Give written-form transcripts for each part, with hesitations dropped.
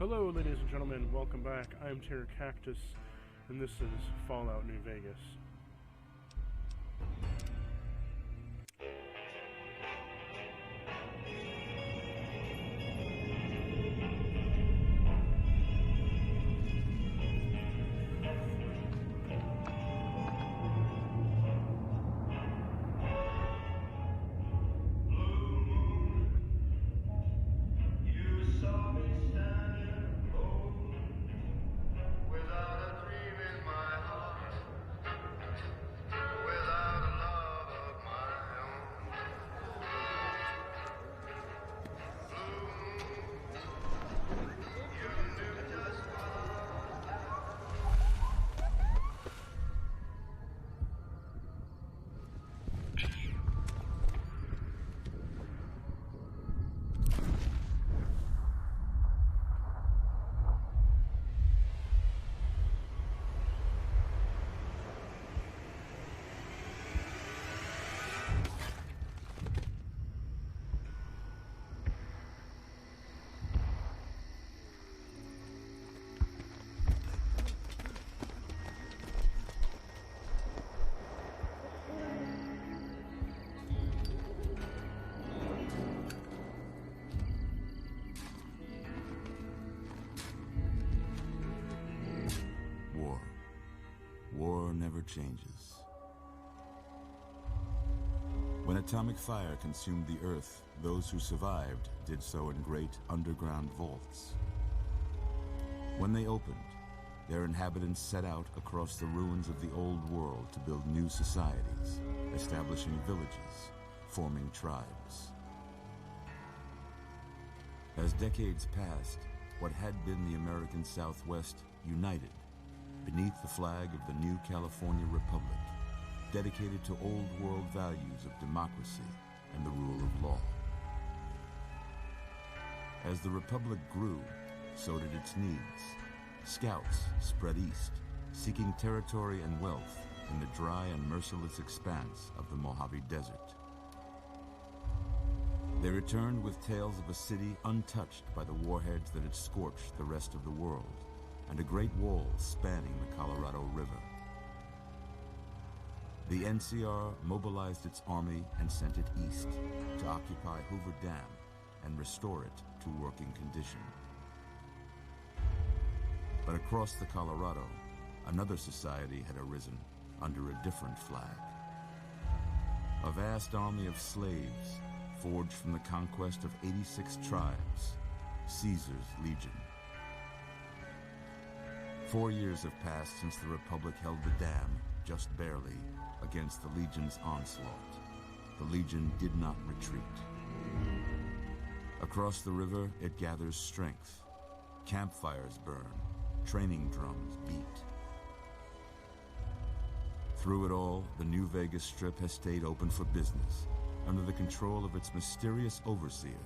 Hello, ladies and gentlemen, welcome back. I'm Terror Cactus, and this is Fallout New Vegas. War never changes. When atomic fire consumed the Earth, those who survived did so in great underground vaults. When they opened, their inhabitants set out across the ruins of the old world to build new societies, establishing villages, forming tribes. As decades passed, what had been the American Southwest united beneath the flag of the new California Republic, dedicated to old world values of democracy and the rule of law. As the Republic grew, so did its needs. Scouts spread east, seeking territory and wealth in the dry and merciless expanse of the Mojave Desert. They returned with tales of a city untouched by the warheads that had scorched the rest of the world, and a great wall spanning the Colorado River. The NCR mobilized its army and sent it east to occupy Hoover Dam and restore it to working condition. But across the Colorado, another society had arisen under a different flag. A vast army of slaves forged from the conquest of 86 tribes, Caesar's Legion. 4 years have passed since the Republic held the dam, just barely, against the Legion's onslaught. The Legion did not retreat. Across the river, it gathers strength. Campfires burn, training drums beat. Through it all, the New Vegas Strip has stayed open for business, under the control of its mysterious overseer,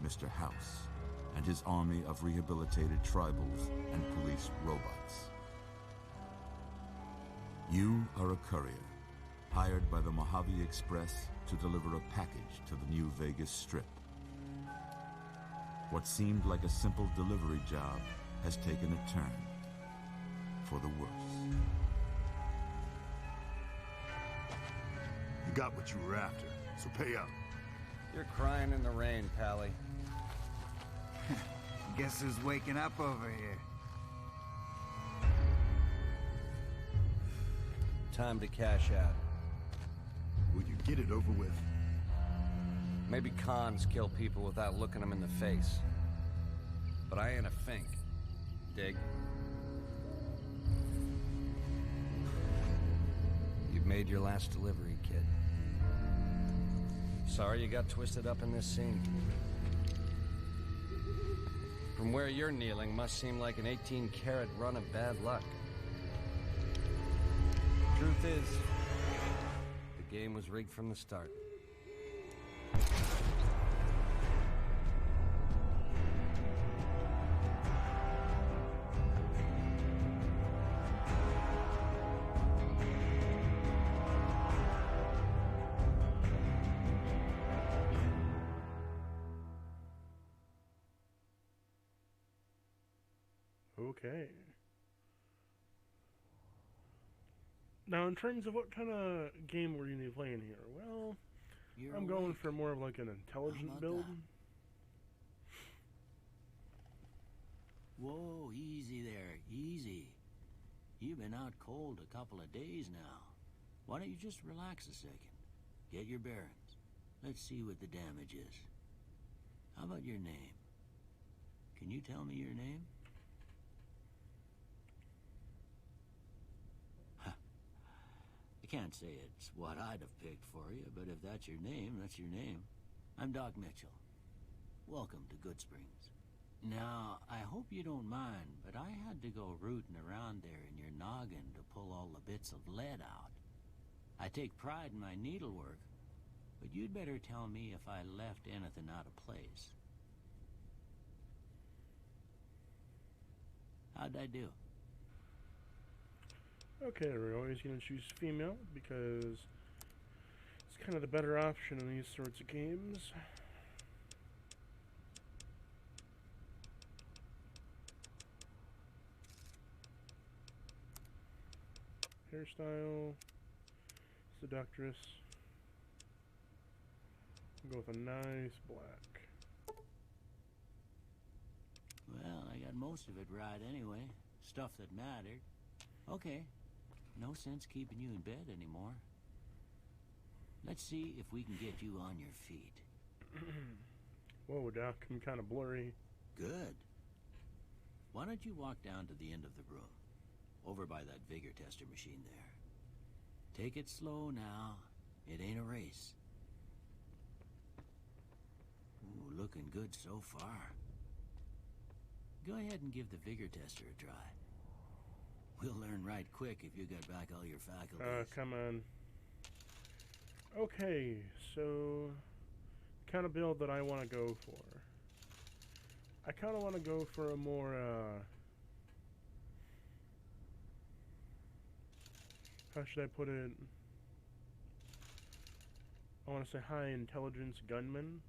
Mr. House, and his army of rehabilitated tribals and police robots. You are a courier, hired by the Mojave Express to deliver a package to the New Vegas Strip. What seemed like a simple delivery job has taken a turn for the worse. You got what you were after, so pay up. You're crying in the rain, Pally. Guess who's waking up over here? Time to cash out. Will you get it over with? Maybe cons kill people without looking them in the face. But I ain't a fink. Dig? You've made your last delivery, kid. Sorry you got twisted up in this scene. From where you're kneeling must seem like an 18-carat run of bad luck. Truth is, the game was rigged from the start. Okay. Now, in terms of what kind of game we're going to be playing here, well, I'm going for more of like an intelligent build. Whoa, easy there, easy. You've been out cold a couple of days now. Why don't you just relax a second? Get your bearings. Let's see what the damage is. How about your name? Can you tell me your name? I can't say it's what I'd have picked for you, but if that's your name, that's your name. I'm Doc Mitchell. Welcome to Good Springs. Now, I hope you don't mind, but I had to go rooting around there in your noggin to pull all the bits of lead out. I take pride in my needlework, but you'd better tell me if I left anything out of place. How'd I do? Okay, we're always going to choose female because it's kind of the better option in these sorts of games. Hairstyle, seductress. I'll go with a nice black. Well, I got most of it right anyway. Stuff that mattered. Okay. No sense keeping you in bed anymore. Let's see if we can get you on your feet. Whoa, Doc, I'm kind of blurry. Good. Why don't you walk down to the end of the room? Over by that vigor tester machine there. Take it slow now. It ain't a race. Ooh, looking good so far. Go ahead and give the vigor tester a try. We'll learn right quick if you get back all your faculties. Come on. Okay, so kind of build that I want to go for. I kind of want to go for a more, how should I put it? I want to say high intelligence gunman.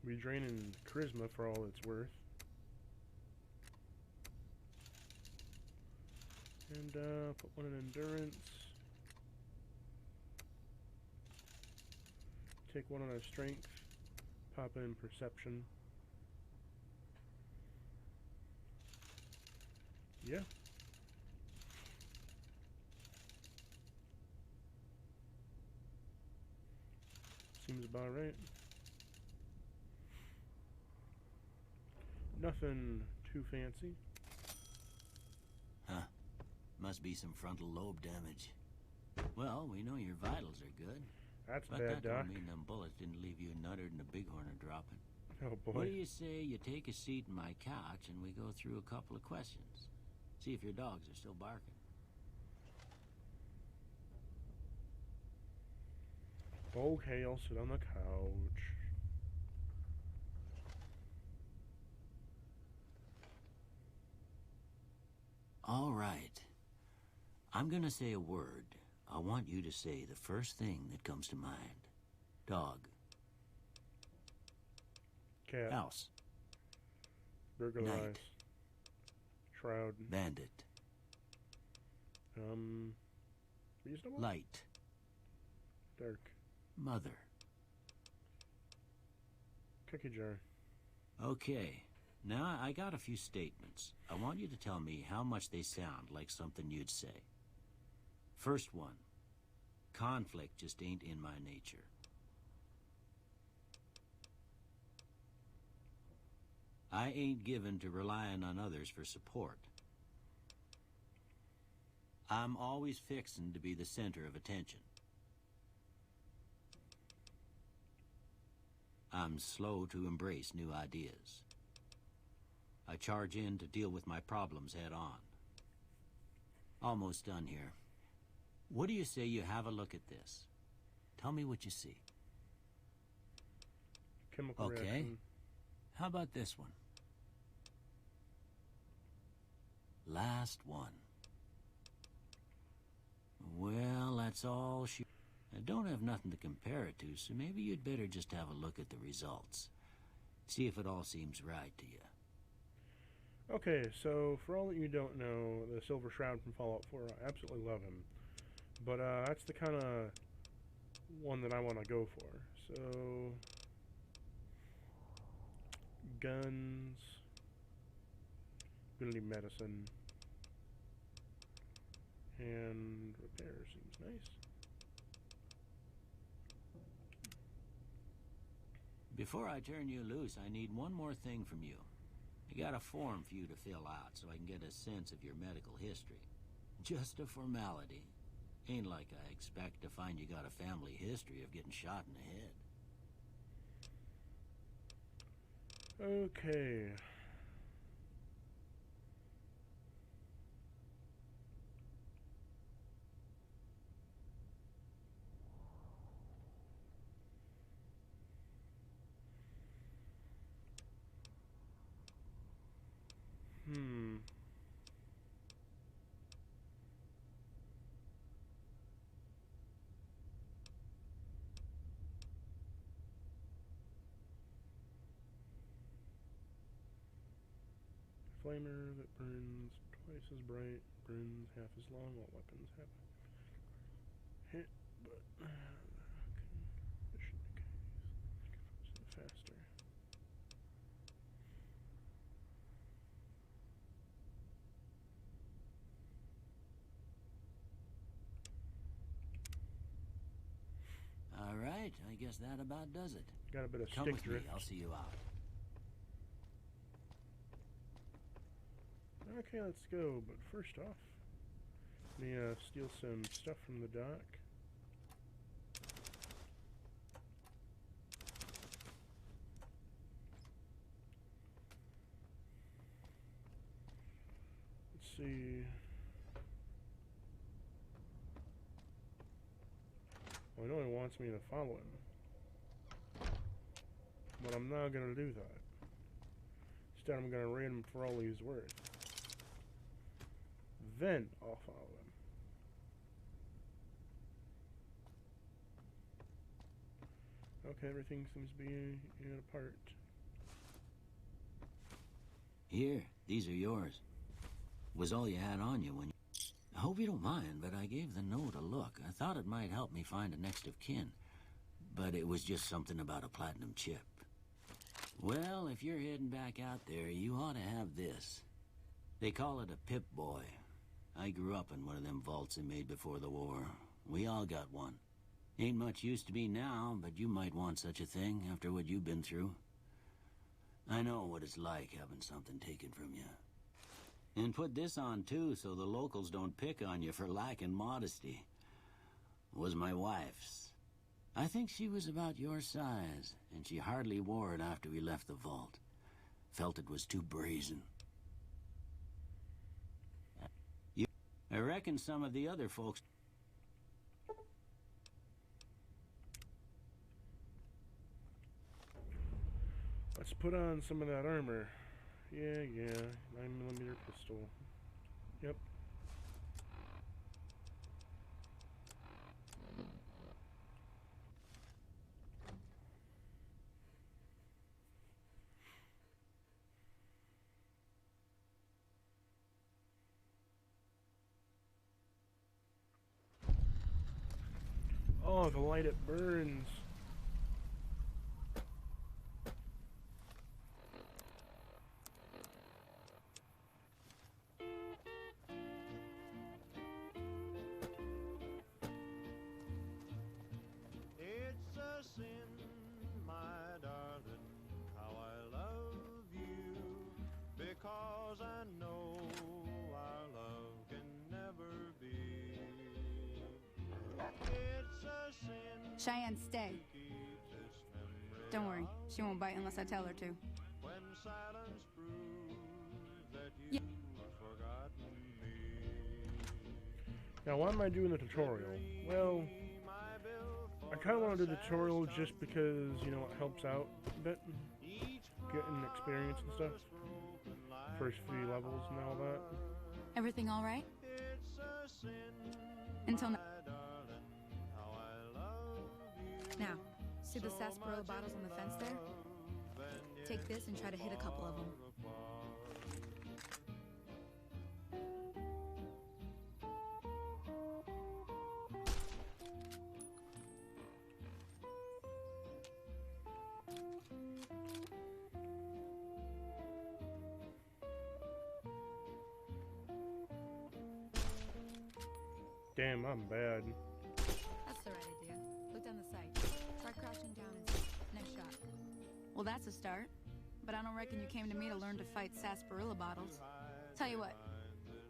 We're draining charisma for all it's worth. And put one in endurance. Take one on our strength. Pop it in perception. Yeah. Seems about right. Nothing too fancy. Huh. Must be some frontal lobe damage. Well, we know your vitals are good. That's but bad, that Doc. don't mean them bullets didn't leave you nuttered and a bighorn are dropping. Oh, boy. What do you say you take a seat in my couch and we go through a couple of questions? See if your dogs are still barking. Okay, I'll sit on the couch. All right. I'm gonna say a word. I want you to say the first thing that comes to mind. Dog. Cat. House. Burglarize. Night. Shroud. Bandit. Reasonable? Light. Dark. Mother. Cookie jar. Okay. Now, I got a few statements. I want you to tell me how much they sound like something you'd say. First one. Conflict just ain't in my nature. I ain't given to relying on others for support. I'm always fixin' to be the center of attention. I'm slow to embrace new ideas. I charge in to deal with my problems head on. Almost done here. What do you say you have a look at this? Tell me what you see. Chemical Okay. reaction. How about this one? Last one. Well, that's all she... I don't have nothing to compare it to, so maybe you'd better just have a look at the results. See if it all seems right to you. Okay, so for all that you don't know, the Silver Shroud from Fallout 4, I absolutely love him. But that's the kind of one that I want to go for. So, guns. Gonna need medicine. And repair seems nice. Before I turn you loose, I need one more thing from you. I got a form for you to fill out so I can get a sense of your medical history. Just a formality. Ain't like I expect to find you got a family history of getting shot in the head. Okay. Flamer that burns twice as bright, burns half as long, while weapons have hit, but mission decays faster. All right, I guess that about does it. Got a bit of Come stick with me, drift. I'll see you out. Okay, let's go, but first off, let me steal some stuff from the dock. Let's see. Well, I know he wants me to follow him, but I'm not going to do that. Instead, I'm going to raid him for all he's worth. Then I'll follow him. Okay, everything seems to be apart. Here, these are yours. Was all you had on you when you... I hope you don't mind, but I gave the note a look. I thought it might help me find a next of kin. But it was just something about a platinum chip. Well, if you're heading back out there, you ought to have this. They call it a Pip-Boy. I grew up in one of them vaults they made before the war. We all got one. Ain't much use to me now, but you might want such a thing after what you've been through. I know what it's like having something taken from you. And put this on too, so the locals don't pick on you for lacking modesty. Was my wife's. I think she was about your size, and she hardly wore it after we left the vault. Felt it was too brazen. I reckon some of the other folks... Let's put on some of that armor. Yeah, 9mm pistol. Yep. Oh, the light it burns. It's a sin, my darling, how I love you, because I know our love can never be. It's a sin. Cheyenne, stay. To keep this memory Don't worry, she won't bite unless I tell her to. when silence proves that you've forgotten me. Now, why am I doing the tutorial? Well, I kind of want to do the tutorial just because, you know, it helps out a bit. Getting experience and stuff. First few levels and all that. Everything all right? It's a sin, Until now. my darling, how I love you. Now, see the sarsaparilla bottles on the fence there? Take this and try to hit a couple of them. Damn, I'm bad. That's the right idea. Look down the sight. Try crouching down and next shot. Well, that's a start. But I don't reckon you came to me to learn to fight sarsaparilla bottles. Tell you what,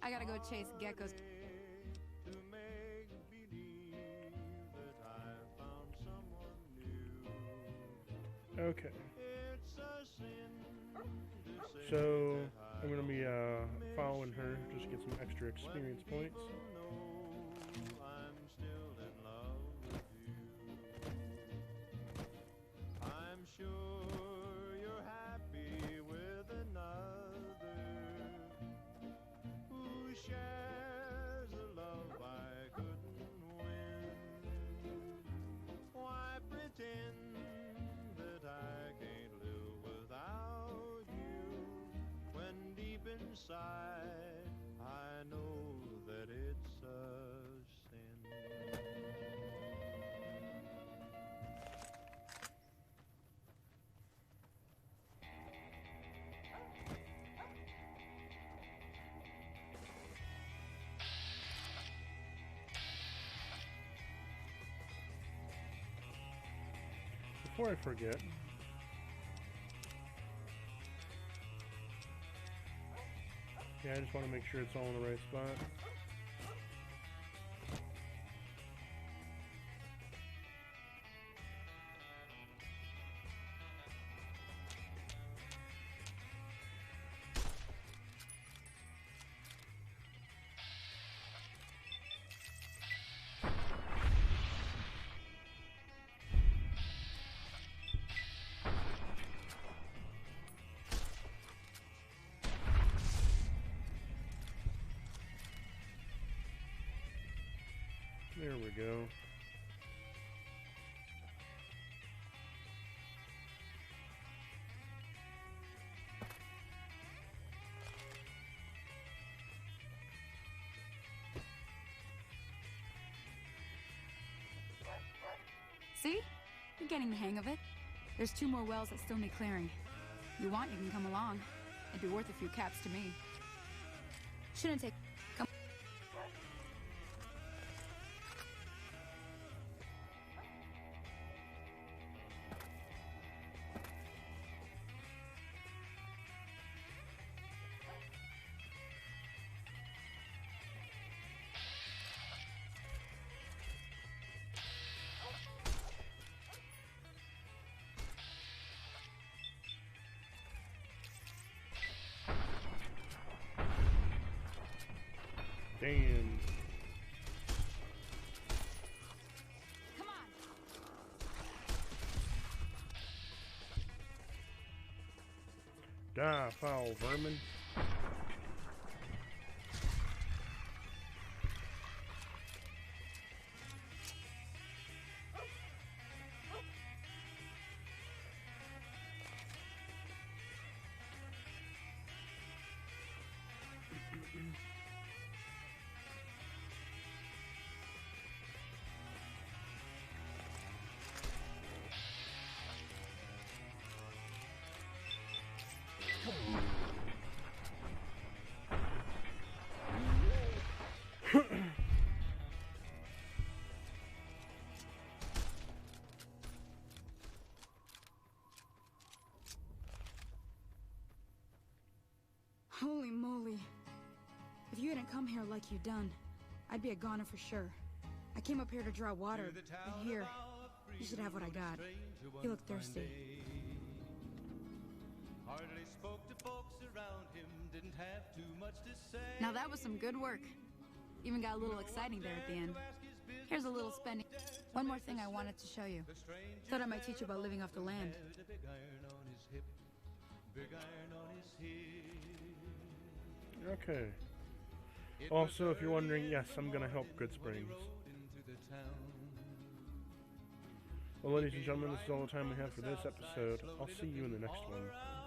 I gotta go chase geckos. To make believe that I found someone new. Okay. It's a sin to say So, that I'm gonna be following her, just to get some extra experience points. know I'm still in love with you. I'm sure you're happy with another who shares a love I couldn't win. Why pretend that I can't live without you when deep inside I know that it's a sin. Before I forget, yeah, I just want to make sure it's all in the right spot. There we go. See? You're getting the hang of it. There's 2 more wells that still need clearing. You want, you can come along. It'd be worth a few caps to me. Shouldn't take... Come. Damn. Come on! Die, foul vermin. Holy moly. If you hadn't come here like you done, I'd be a goner for sure. I came up here to draw water, and here, you should have what I got. You look thirsty. Hardly spoke to folks around him, didn't have too much to say. Now that was some good work. Even got a little exciting there at the end. Here's a little spending. One more thing I wanted to show you. Thought I might teach you about living off the land. A big iron on his hip, big iron on his hip. Okay. Also, if you're wondering, yes, I'm going to help Good Springs. Well, ladies and gentlemen, this is all the time we have for this episode. I'll see you in the next one.